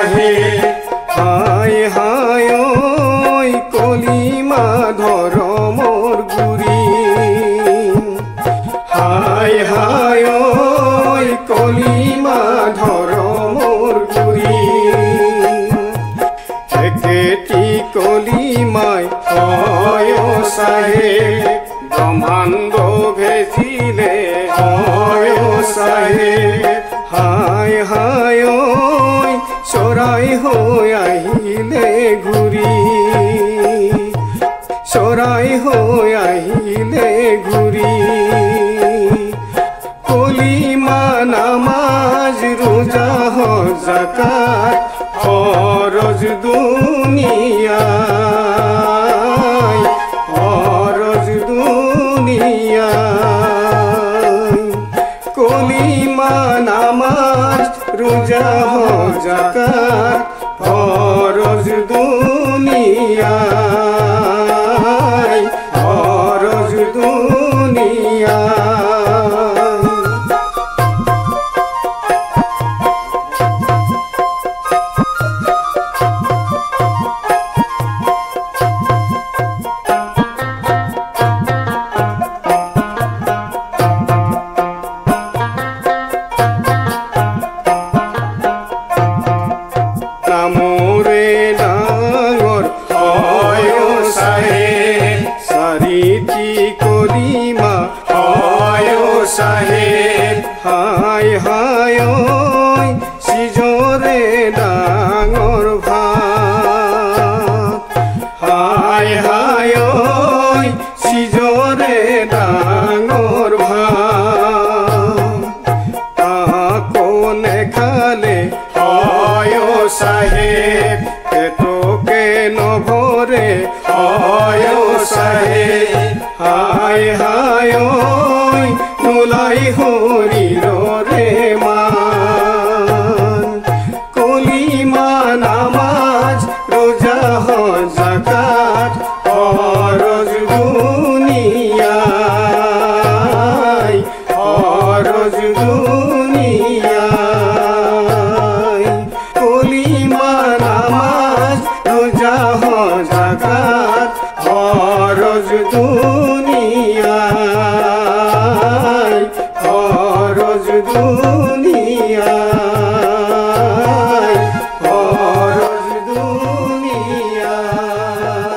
সাহে হায় হায় ওই কলিমা ধরমর গুরি হায় হায় ওই কলিমা ধরমর গুরি একেটি কলিমায় হয় সাহে ব্রহ্মাণ্ড ভেজিলে হয় সাহে হায় হায় ওই চৰাই হৈ আহিলে ঘূৰি চৰাই হৈ আহিলে ঘূৰি কলিমা নামাজ ৰোজা জাকাত ফৰজ দুনিয়াই ফৰজ দুনিয়াই কলিমা নামাজ ৰোজা জাকাত ফৰজ দুনিয়ায় ফৰজ দুনিয়ায় নামৰে ডাঙৰ হয় সাহে চাৰিটি কলিমা হয় সাহে হায় হায় ঐ সিজৰে ডাঙৰ ভাত হায় হায় ঐ সিজৰে ডাঙৰ ভাত তাকো নেখালে সাহেব পেটকে নভরে হয় সাহেব হায় হায় নোলাই হরিরে মান কলিমা নামাজ রোজা জাকাত ফরজ দুনিয়ায় ফরজ দুনিয়ায় কলিমা নামাজ রোজা জাকাত ফরজ দুনিয়ায় ফরজ দুনিয়ায়